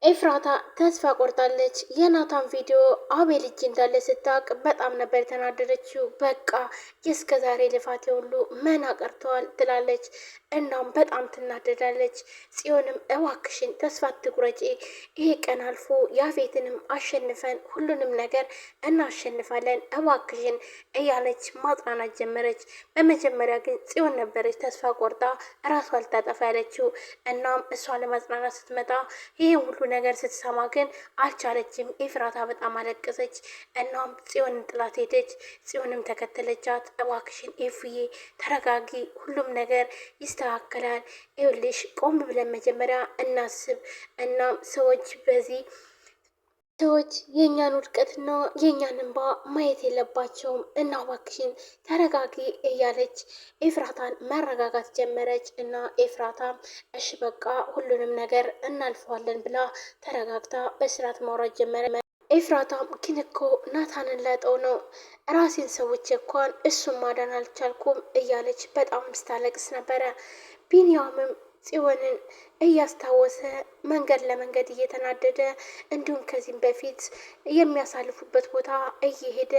ኤፍራታ ተስፋ ቆርጣለች። የናታን ቪዲዮ አቤል እጅ እንዳለ ስታውቅ በጣም ነበር የተናደደችው። በቃ የእስከ ዛሬ ልፋቴ ሁሉ መና ቀርተዋል ትላለች። እናም በጣም ትናደዳለች። ጽዮንም እባክሽን ተስፋ አትቁረጪ፣ ይሄ ቀን አልፎ ያፌትንም አሸንፈን ሁሉንም ነገር እናሸንፋለን እባክሽን እያለች ማጽናናት ጀመረች። በመጀመሪያ ግን ጽዮን ነበረች ተስፋ ቆርጣ እራሷ ልታጠፋ ያለችው። እናም እሷ ለማጽናናት ስትመጣ ይሄ ሁሉ ነገር ስትሰማ ግን አልቻለችም። ኤፍራታ በጣም አለቀሰች። እናም ጽዮንን ጥላት ሄደች። ጽዮንም ተከተለቻት። እባክሽን ኤፍዬ ተረጋጊ፣ ሁሉም ነገር ይስተካከላል። ይኸውልሽ ቆም ብለን መጀመሪያ እናስብ። እናም ሰዎች የእኛን ውድቀትና የእኛን እንባ ማየት የለባቸውም እና እባክሽን ተረጋጊ እያለች ኤፍራታን መረጋጋት ጀመረች። እና ኤፍራታም እሺ በቃ ሁሉንም ነገር እናልፈዋለን ብላ ተረጋግታ በስርዓት ማውራት ጀመረ። ኤፍራታም ግን እኮ ናታንን ላጠው ነው ራሴን ሰዎች እንኳን እሱን ማዳን አልቻልኩም እያለች በጣም ስታለቅስ ነበረ። ቢንያምም ጽዮንን እያስታወሰ መንገድ ለመንገድ እየተናደደ እንዲሁም ከዚህም በፊት የሚያሳልፉበት ቦታ እየሄደ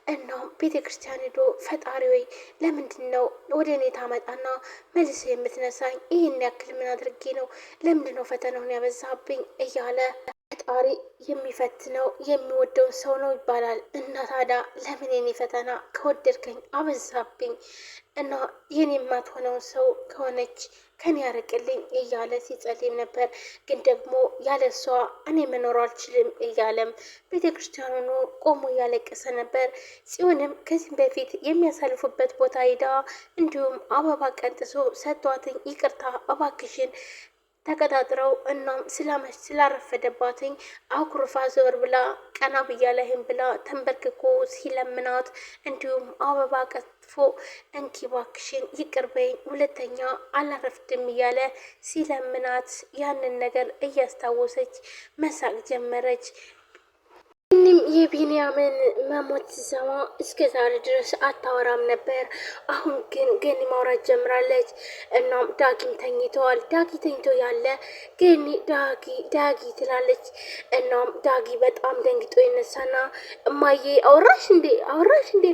እናም ቤተ ክርስቲያን ሄዶ ፈጣሪ ወይ ለምንድን ነው ወደ እኔ ታመጣና መልስ የምትነሳኝ? ይህን ያክል ምን አድርጌ ነው? ለምንድን ነው ፈተናውን ያበዛብኝ? እያለ ፈጣሪ የሚፈትነው የሚወደውን ሰው ነው ይባላል። እና ታዲያ ለምን የኔ ፈተና ከወደድከኝ አበዛብኝ እና የኔ የማትሆነውን ሰው ከሆነች ከኔ ያርቅልኝ እያለ ሲጸልይም ነበር። ግን ደግሞ ያለ እሷ እኔ መኖር አልችልም እያለም ቤተ ክርስቲያኑ ቆሞ እያለቀሰ ነበር። ጽዮንም ከዚህም በፊት የሚያሳልፉበት ቦታ ሄዳ እንዲሁም አበባ ቀንጥሶ ሰጥቷትኝ ይቅርታ እባክሽን ተቀጣጥረው እናም ስላረፈደባትኝ አኩርፋ ዘወር ብላ ቀና ብያለህም ብላ ተንበርክኮ ሲለምናት እንዲሁም አበባ ቀጥፎ እንኪ እባክሽን ይቅር በይኝ ሁለተኛ አላረፍድም እያለ ሲለምናት ያንን ነገር እያስታወሰች መሳቅ ጀመረች። እኔም የቢንያምን መሞት ሲሰማ እስከ ዛሬ ድረስ አታወራም ነበር። አሁን ግን ገኒ ማውራት ጀምራለች። እናም ዳጊም ተኝተዋል። ዳጊ ተኝቶ ያለ ገኒ ዳጊ ትላለች። እናም ዳጊ በጣም ደንግጦ ይነሳና እማዬ አወራሽ እንዴ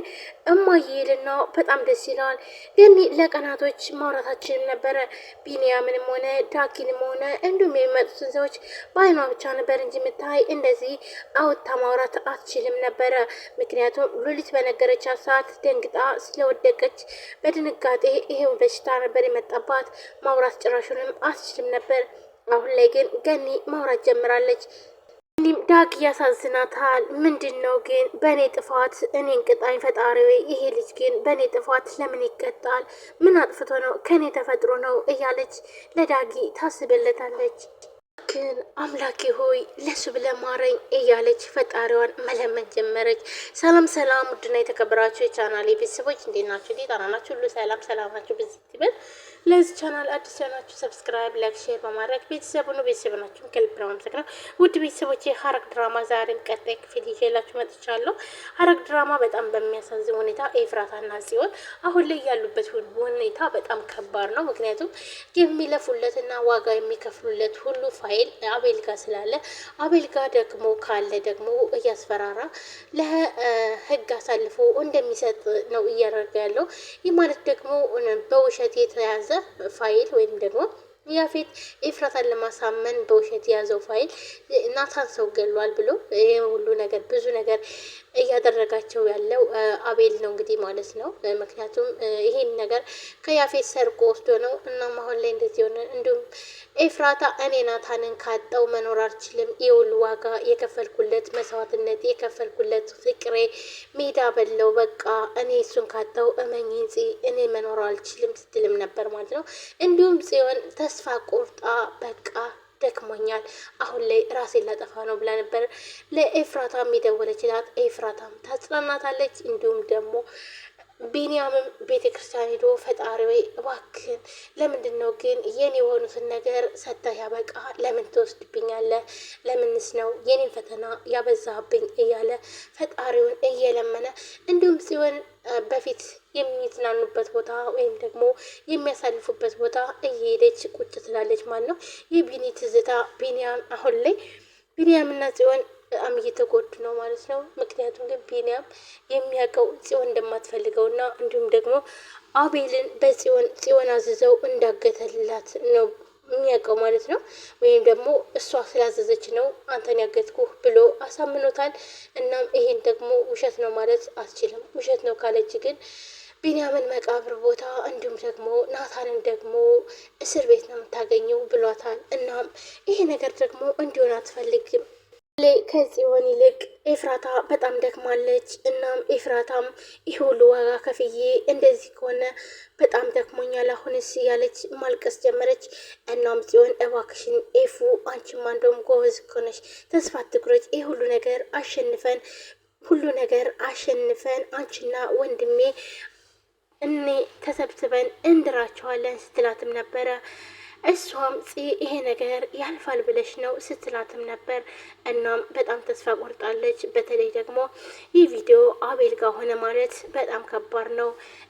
እማዬ ይልና በጣም ደስ ይለዋል። ገኒ ለቀናቶች ማውራታችንም ነበረ ቢንያምንም ሆነ ዳጊንም ሆነ እንዲሁም የሚመጡትን ሰዎች በአይኗ ብቻ ነበር እንጂ የምታይ እንደዚህ አውታ ማውራት አትችልም ነበረ። ምክንያቱም ሉሊት በነገረቻት ሰዓት ደንግጣ ስለወደቀች በድንጋጤ ይሄው በሽታ ነበር የመጣባት። ማውራት ጭራሹንም አትችልም ነበር። አሁን ላይ ግን ገኒ ማውራት ጀምራለች። እኔም ዳግ ያሳዝናታል። ምንድን ነው ግን በእኔ ጥፋት እኔን ቅጣኝ ፈጣሪ፣ ይሄ ልጅ ግን በእኔ ጥፋት ለምን ይቀጣል? ምን አጥፍቶ ነው? ከኔ ተፈጥሮ ነው እያለች ለዳጊ ታስብለታለች። ግን አምላኬ ሆይ ለሱ ብለህ ማረኝ እያለች ፈጣሪዋን መለመን ጀመረች። ሰላም ሰላም፣ ውድና የተከበራችሁ የቻናሌ ቤተሰቦች እንዴት ናችሁ? እንዴት ናችሁ? ሁሉ ሰላም ናችሁ? ብዝት ይበል። ለዚህ ቻናል አዲስ የሆናችሁ ሰብስክራይብ፣ ላይክ፣ ሼር በማድረግ ቤተሰብ ናችሁ። ከልብ ነው የማመሰግነው። ውድ ቤተሰቦች ሐረግ ድራማ ዛሬም ቀጣይ ክፍል ይዤላችሁ መጥቻለሁ። ሐረግ ድራማ በጣም በሚያሳዝን ሁኔታ ኤፍራታና ጽዮን አሁን ላይ ያሉበት ሁኔታ በጣም ከባድ ነው። ምክንያቱም የሚለፉለትና ዋጋ የሚከፍሉለት ሁሉ ፋይል አቤል ጋር ስላለ አቤል ጋር ደግሞ ካለ ደግሞ እያስፈራራ ለህግ አሳልፎ እንደሚሰጥ ነው እያደረገ ያለው። ይህ ማለት ደግሞ በውሸት የተያዘ ፋይል ወይም ደግሞ ያፌት ኤፍራታን ለማሳመን በውሸት የያዘው ፋይል ናታን ሰው ገሏል ብሎ ይሄ ሁሉ ነገር ብዙ ነገር እያደረጋቸው ያለው አቤል ነው እንግዲህ ማለት ነው። ምክንያቱም ይሄን ነገር ከያፌት ሰርቆ ወስዶ ነው። እናም አሁን ላይ እንደዚህ ሆነ። እንዲሁም ኤፍራታ እኔ ናታንን ካጣው መኖር አልችልም፣ የሁሉ ዋጋ የከፈልኩለት መስዋዕትነት የከፈልኩለት ፍቅሬ ሜዳ በለው፣ በቃ እኔ እሱን ካጣው እመኚኝ እኔ መኖር አልችልም ስትልም ነበር ማለት ነው። እንዲሁም ጽዮን ተስፋ ቆርጣ በቃ ደክሞኛል አሁን ላይ ራሴን ላጠፋ ነው ብላ ነበር ለኤፍራታም የደወለችላት። ኤፍራታም ታጽናናታለች። እንዲሁም ደግሞ ቢንያምም ቤተ ክርስቲያን ሄዶ ፈጣሪ ወይ እባክህን ለምንድን ነው ግን የኔ የሆኑትን ነገር ሰጥተህ ያበቃ ለምን ትወስድብኛለህ? ለምንስ ነው የኔን ፈተና ያበዛብኝ? እያለ ፈጣሪውን እየለመነ እንዲሁም ጽዮን በፊት የሚዝናኑበት ቦታ ወይም ደግሞ የሚያሳልፉበት ቦታ እየሄደች ቁጭ ትላለች ማለት ነው። የቢኒ ትዝታ ቢኒያም አሁን ላይ ቢኒያምና ጽዮን በጣም እየተጎዱ ነው ማለት ነው። ምክንያቱም ግን ቢኒያም የሚያውቀው ጽዮን እንደማትፈልገውና እንዲሁም ደግሞ አቤልን ጽዮን አዝዘው እንዳገተላት ነው የሚያውቀው ማለት ነው። ወይም ደግሞ እሷ ስላዘዘች ነው አንተን ያገትኩህ ብሎ አሳምኖታል። እናም ይሄን ደግሞ ውሸት ነው ማለት አትችልም። ውሸት ነው ካለች ግን ቢንያምን መቃብር ቦታ እንዲሁም ደግሞ ናታንን ደግሞ እስር ቤት ነው የምታገኘው ብሏታል። እናም ይሄ ነገር ደግሞ እንዲሆን አትፈልግም። ከጽዮን ይልቅ ኤፍራታ በጣም ደክማለች። እናም ኤፍራታም ይህ ሁሉ ዋጋ ከፍዬ እንደዚህ ከሆነ በጣም ደክሞኛል አሁንስ እያለች ማልቀስ ጀመረች። እናም ጽዮን እባክሽን ኤፉ አንቺማ እንደውም ጎበዝ እኮ ነሽ፣ ተስፋ አትቁረጭ፣ ይህ ሁሉ ነገር አሸንፈን አንቺና ወንድሜ እኔ ተሰብስበን እንድራቸዋለን ስትላትም ነበረ። እሷም ይሄ ነገር ያልፋል ብለሽ ነው ስትላትም ነበር። እናም በጣም ተስፋ ቆርጣለች። በተለይ ደግሞ ይህ ቪዲዮ አቤል ጋር ሆነ ማለት በጣም ከባድ ነው።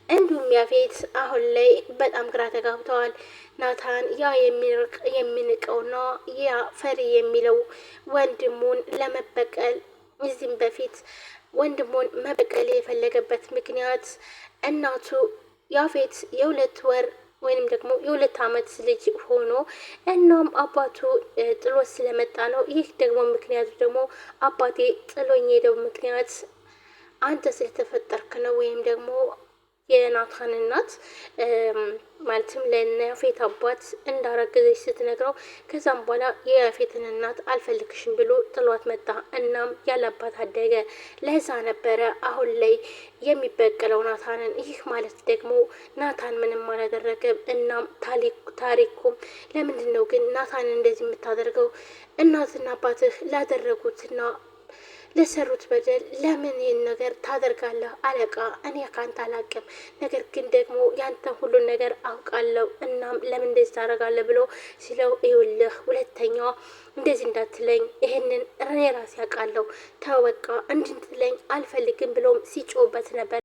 እንዲሁም ያፌት አሁን ላይ በጣም ግራ ተጋብተዋል። ናታን ያ የሚንቀውና ያ ፈሪ የሚለው ወንድሙን ለመበቀል እዚህም በፊት ወንድሙን መበቀል የፈለገበት ምክንያት እናቱ ያፌት የሁለት ወር ወይንም ደግሞ የሁለት ዓመት ልጅ ሆኖ እናም አባቱ ጥሎት ስለመጣ ነው። ይህ ደግሞ ምክንያቱ ደግሞ አባቴ ጥሎኝ ሄደው ምክንያት አንተ ስለተፈጠርክ ነው ወይም ደግሞ የናታን እናት ማለትም ለያፌት አባት እንዳረገዘች ስትነግረው ከዛም በኋላ የያፌትን እናት አልፈልግሽም ብሎ ጥሏት መጣ። እናም ያለአባት አደገ። ለዛ ነበረ አሁን ላይ የሚበቀለው ናታንን። ይህ ማለት ደግሞ ናታን ምንም አላደረገም። እናም ታሪኩም ለምንድን ነው ግን ናታንን እንደዚህ የምታደርገው? እናትና አባትህ ላደረጉትና ለሰሩት በደል ለምን ይህን ነገር ታደርጋለህ? አለቃ እኔ ካንተ አላቅም፣ ነገር ግን ደግሞ ያንተ ሁሉን ነገር አውቃለሁ። እናም ለምን እንደዚህ ታደርጋለህ ብሎ ሲለው ይኸውልህ ሁለተኛዋ እንደዚህ እንዳትለኝ፣ ይህንን እኔ ራሴ አውቃለሁ፣ ተው በቃ እንድትለኝ አልፈልግም ብሎም ሲጮህበት ነበር።